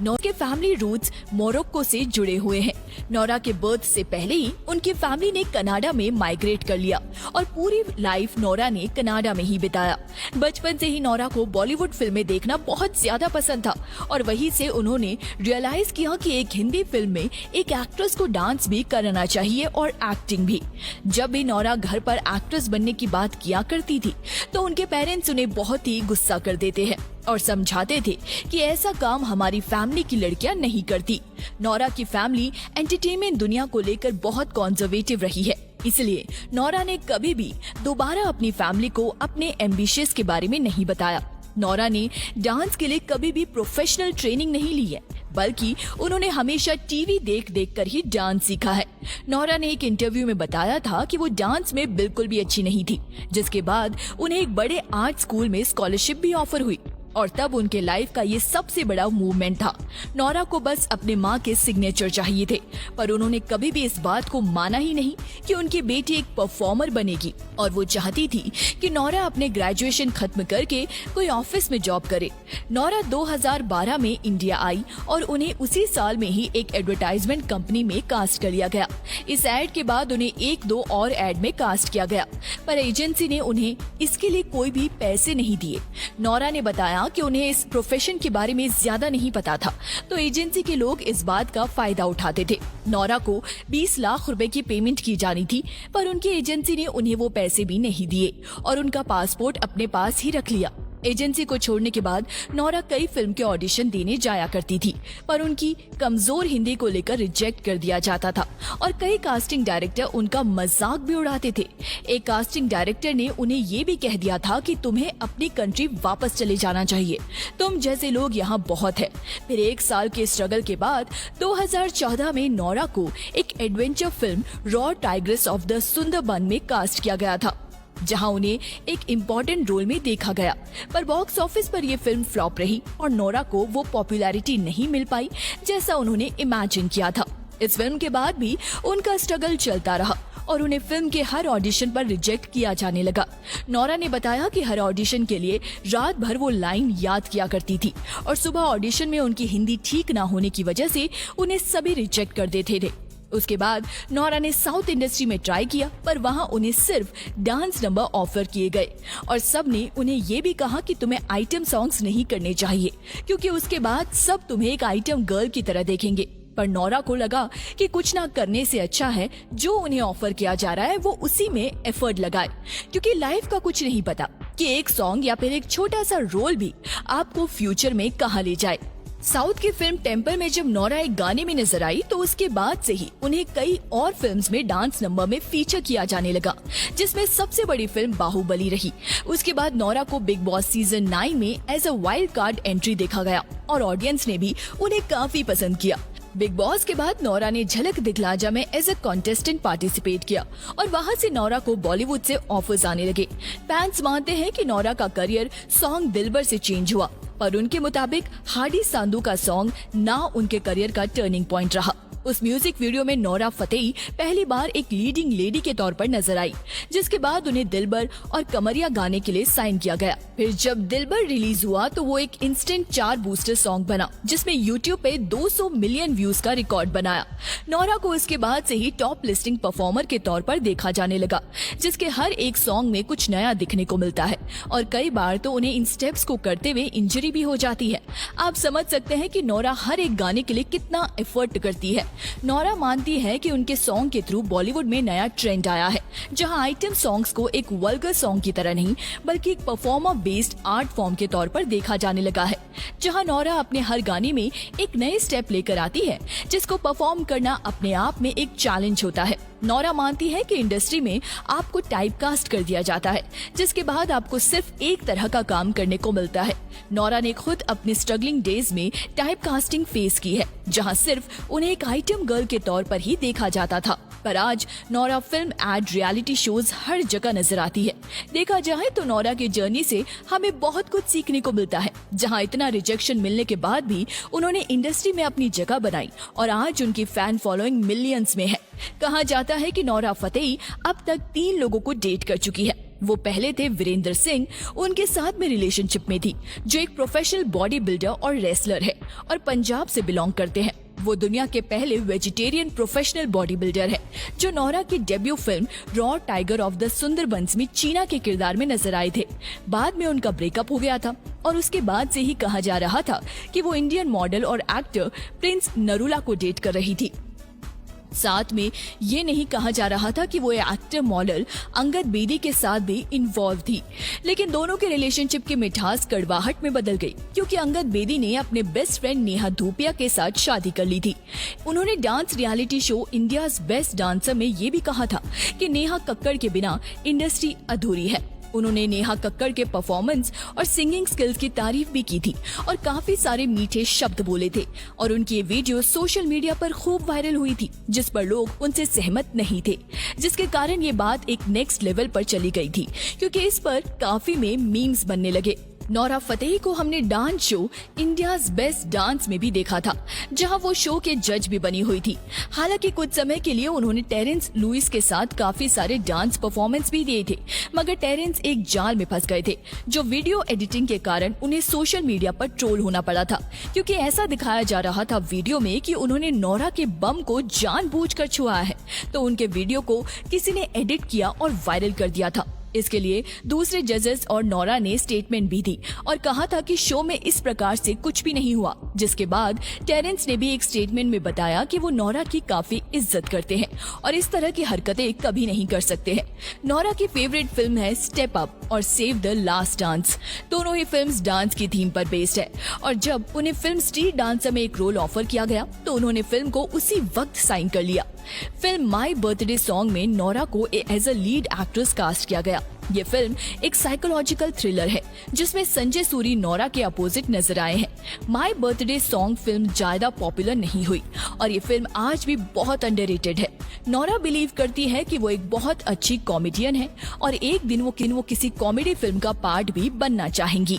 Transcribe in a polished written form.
नौरा के family roots Morocco से जुड़े हुए हैं। नौरा के बर्थ से पहले ही उनकी फैमिली ने कनाडा में माइग्रेट कर लिया और पूरी लाइफ नौरा ने कनाडा में ही बिताया। बचपन से ही नौरा को बॉलीवुड फिल्में देखना बहुत ज्यादा पसंद था और वहीं से उन्होंने रियलाइज किया कि एक हिंदी फिल्म में एक एक्ट्रेस को डांस भी करना चाहिए और एक्टिंग भी। जब भी नौरा घर पर एक्ट्रेस बनने की बात किया करती थी तो उनके पेरेंट्स उन्हें बहुत ही गुस्सा कर देते हैं और समझाते थे कि ऐसा काम हमारी फैमिली की लड़कियां नहीं करती। नौरा की फैमिली एंटरटेनमेंट दुनिया को लेकर बहुत कॉन्जर्वेटिव रही है, इसलिए नौरा ने कभी भी दोबारा अपनी फैमिली को अपने एम्बिशंस के बारे में नहीं बताया। नौरा ने डांस के लिए कभी भी प्रोफेशनल ट्रेनिंग नहीं ली है, बल्कि उन्होंने हमेशा टीवी देख देख कर ही डांस सीखा है। नौरा ने एक इंटरव्यू में बताया था कि वो डांस में बिल्कुल भी अच्छी नहीं थी, जिसके बाद उन्हें एक बड़े आर्ट स्कूल में स्कॉलरशिप भी ऑफर हुई और तब उनके लाइफ का ये सबसे बड़ा मूवमेंट था। नौरा को बस अपने माँ के सिग्नेचर चाहिए थे, पर उन्होंने कभी भी इस बात को माना ही नहीं कि उनकी बेटी एक परफॉर्मर बनेगी और वो चाहती थी कि नौरा अपने ग्रेजुएशन खत्म करके कोई ऑफिस में जॉब करे। नौरा 2012 में इंडिया आई और उन्हें उसी साल में ही एक एडवर्टाइजमेंट कंपनी में कास्ट कर लिया गया। इस एड के बाद उन्हें एक दो और एड में कास्ट किया गया, पर एजेंसी ने उन्हें इसके लिए कोई भी पैसे नहीं दिए। नौरा ने बताया कि उन्हें इस प्रोफेशन के बारे में ज्यादा नहीं पता था, तो एजेंसी के लोग इस बात का फायदा उठाते थे। नौरा को 20 लाख रुपए की पेमेंट की जानी थी, पर उनकी एजेंसी ने उन्हें वो पैसे भी नहीं दिए और उनका पासपोर्ट अपने पास ही रख लिया। एजेंसी को छोड़ने के बाद नौरा कई फिल्म के ऑडिशन देने जाया करती थी, पर उनकी कमजोर हिंदी को लेकर रिजेक्ट कर दिया जाता था और कई कास्टिंग डायरेक्टर उनका मजाक भी उड़ाते थे। एक कास्टिंग डायरेक्टर ने उन्हें ये भी कह दिया था कि तुम्हें अपनी कंट्री वापस चले जाना चाहिए, तुम जैसे लोग यहाँ बहुत है। फिर 1 साल के स्ट्रगल के बाद 2014 में नौरा को एक adventure film raw tigress of the Sundarban में कास्ट किया गया था, जहां उन्हें एक इम्पोर्टेंट रोल में देखा गया, पर बॉक्स ऑफिस पर यह फिल्म फ्लॉप रही और नौरा को वो पॉपुलैरिटी नहीं मिल पाई जैसा उन्होंने इमेजिन किया था। इस फिल्म के बाद भी उनका स्ट्रगल चलता रहा और उन्हें फिल्म के हर ऑडिशन पर रिजेक्ट किया जाने लगा। नौरा ने बताया कि हर ऑडिशन के लिए रात भर वो लाइन याद किया करती थी और सुबह ऑडिशन में उनकी हिंदी ठीक ना होने की वजह से उन्हें सभी रिजेक्ट कर देते थे। उसके बाद नौरा ने साउथ इंडस्ट्री में ट्राई किया, पर वहां उन्हें सिर्फ डांस नंबर ऑफर किए गए और सब ने उन्हें ये भी कहा कि तुम्हें आइटम सॉन्ग्स नहीं करने चाहिए, क्योंकि उसके बाद सब तुम्हें एक आइटम गर्ल की तरह देखेंगे। पर नौरा को लगा कि कुछ ना करने से अच्छा है जो उन्हें ऑफर किया जा रहा है वो उसी में एफर्ट लगाए, क्योंकि लाइफ का कुछ नहीं पता कि एक सॉन्ग या फिर एक छोटा सा रोल भी आपको फ्यूचर में कहाँ ले जाए। साउथ की फिल्म टेम्पल में जब नौरा एक गाने में नजर आई तो उसके बाद से ही उन्हें कई और फिल्म्स में डांस नंबर में फीचर किया जाने लगा, जिसमें सबसे बड़ी फिल्म बाहुबली रही। उसके बाद नौरा को बिग बॉस सीजन 9 में as a wild card entry देखा गया और ऑडियंस ने भी उन्हें काफी पसंद किया। बिग बॉस के बाद नौरा ने झलक दिखला जा में एज अ कॉन्टेस्टेंट पार्टिसिपेट किया और वहां से नौरा को बॉलीवुड से ऑफर्स आने लगे। फैंस मानते हैं कि नौरा का करियर सॉन्ग दिलबर से चेंज हुआ, पर उनके मुताबिक हाडी सांधू का सॉन्ग ना उनके करियर का टर्निंग पॉइंट रहा। उस म्यूजिक वीडियो में नौरा फतेही पहली बार एक लीडिंग लेडी के तौर पर नजर आई, जिसके बाद उन्हें दिलबर और कमरिया गाने के लिए साइन किया गया। फिर जब दिलबर रिलीज हुआ तो वो एक इंस्टेंट 4 बूस्टर सॉन्ग बना, जिसमें यूट्यूब पे 200 मिलियन व्यूज का रिकॉर्ड बनाया। नौरा को इसके बाद से ही टॉप लिस्टिंग परफॉर्मर के तौर पर देखा जाने लगा, जिसके हर एक सॉन्ग में कुछ नया दिखने को मिलता है और कई बार तो उन्हें इन स्टेप्स को करते हुए इंजरी भी हो जाती है। आप समझ सकते हैं कि नौरा हर एक गाने के लिए कितना एफर्ट करती है। नौरा मानती है कि उनके सॉन्ग के थ्रू बॉलीवुड में नया ट्रेंड आया है, जहां आइटम सॉन्ग्स को एक वल्गर सॉन्ग की तरह नहीं बल्कि एक परफॉर्मर बेस्ड आर्ट फॉर्म के तौर पर देखा जाने लगा है, जहां नौरा अपने हर गाने में एक नए स्टेप लेकर आती है, जिसको परफॉर्म करना अपने आप में एक चैलेंज होता है। नौरा मानती है कि इंडस्ट्री में आपको टाइपकास्ट कर दिया जाता है, जिसके बाद आपको सिर्फ एक तरह का काम करने को मिलता है। नौरा ने खुद अपने स्ट्रगलिंग डेज में टाइपकास्टिंग फेस की है, जहां सिर्फ उन्हें एक आइटम गर्ल के तौर पर ही देखा जाता था, पर आज Nora film, ad, reality shows हर जगह नजर आती है। देखा जाए तो नौरा की जर्नी से हमें बहुत कुछ सीखने को मिलता है, जहां इतना रिजेक्शन मिलने के बाद भी उन्होंने इंडस्ट्री में अपनी जगह बनाई और आज उनकी फैन फॉलोइंग मिलियंस में है। कहा जाता है कि नौरा फतेही अब तक 3 लोगों को डेट कर चुकी है। वो पहले थे वीरेंद्र सिंह, उनके साथ में रिलेशनशिप में थी, जो एक प्रोफेशनल बॉडी बिल्डर और रेसलर है और पंजाब से बिलोंग करते हैं। वो दुनिया के पहले वेजिटेरियन प्रोफेशनल बॉडी बिल्डर है, जो नोरा की debut film raw tiger of the Sundarbans में चीना के किरदार में नजर आए थे। बाद में उनका ब्रेकअप हो गया था और उसके बाद से ही कहा जा रहा था कि वो इंडियन मॉडल और एक्टर प्रिंस नरूला को डेट कर रही थी। साथ में ये नहीं कहा जा रहा था कि वो एक्टर मॉडल अंगद बेदी के साथ भी इन्वॉल्व थी, लेकिन दोनों के रिलेशनशिप की मिठास कड़वाहट में बदल गई क्योंकि अंगद बेदी ने अपने बेस्ट फ्रेंड नेहा धूपिया के साथ शादी कर ली थी। उन्होंने dance reality show India's best dancer में ये भी कहा था कि नेहा कक्कड़ के बिना इंडस्ट्री अधूरी है। उन्होंने नेहा कक्कड़ के परफॉर्मेंस और सिंगिंग स्किल्स की तारीफ भी की थी और काफी सारे मीठे शब्द बोले थे और उनकी ये वीडियो सोशल मीडिया पर खूब वायरल हुई थी, जिस पर लोग उनसे सहमत नहीं थे, जिसके कारण ये बात एक नेक्स्ट लेवल पर चली गई थी क्योंकि इस पर काफी में मीम्स बनने लगे। नोरा फतेही को हमने dance show India's best dance में भी देखा था, जहां वो शो के जज भी बनी हुई थी। हालांकि कुछ समय के लिए उन्होंने टेरेंस लुइस के साथ काफी सारे डांस परफॉर्मेंस भी दिए थे, मगर टेरेंस एक जाल में फंस गए थे, जो वीडियो एडिटिंग के कारण उन्हें सोशल मीडिया पर ट्रोल होना पड़ा था, क्योंकि ऐसा दिखाया जा रहा था वीडियो में कि उन्होंने नोरा के बम को जानबूझकर छुआ है, तो उनके वीडियो को किसी ने एडिट किया और वायरल कर दिया था। इसके लिए दूसरे जजेस और नोरा ने स्टेटमेंट भी दी और कहा था कि शो में इस प्रकार से कुछ भी नहीं हुआ, जिसके बाद टेरेंस ने भी एक स्टेटमेंट में बताया कि वो नोरा की काफी इज्जत करते हैं और इस तरह की हरकतें कभी नहीं कर सकते हैं। नोरा की फेवरेट फिल्म है स्टेप अप और सेव द लास्ट डांस। दोनों ही फिल्म्स डांस की थीम पर बेस्ड है और जब उन्हें फिल्म स्ट्रीट डांसर में एक रोल ऑफर किया गया तो उन्होंने फिल्म को उसी वक्त साइन कर लिया। फिल्म माई बर्थडे सॉन्ग में नोरा को as a lead actress cast किया गया। ये फिल्म एक साइकोलॉजिकल थ्रिलर है जिसमें संजय सूरी नोरा के अपोजिट नजर आए हैं। माई बर्थडे सॉन्ग फिल्म ज्यादा पॉपुलर नहीं हुई और ये फिल्म आज भी बहुत अंडररेटेड है। नोरा बिलीव करती है कि वो एक बहुत अच्छी कॉमेडियन है और एक दिन वो किसी कॉमेडी फिल्म का पार्ट भी बनना चाहेंगी।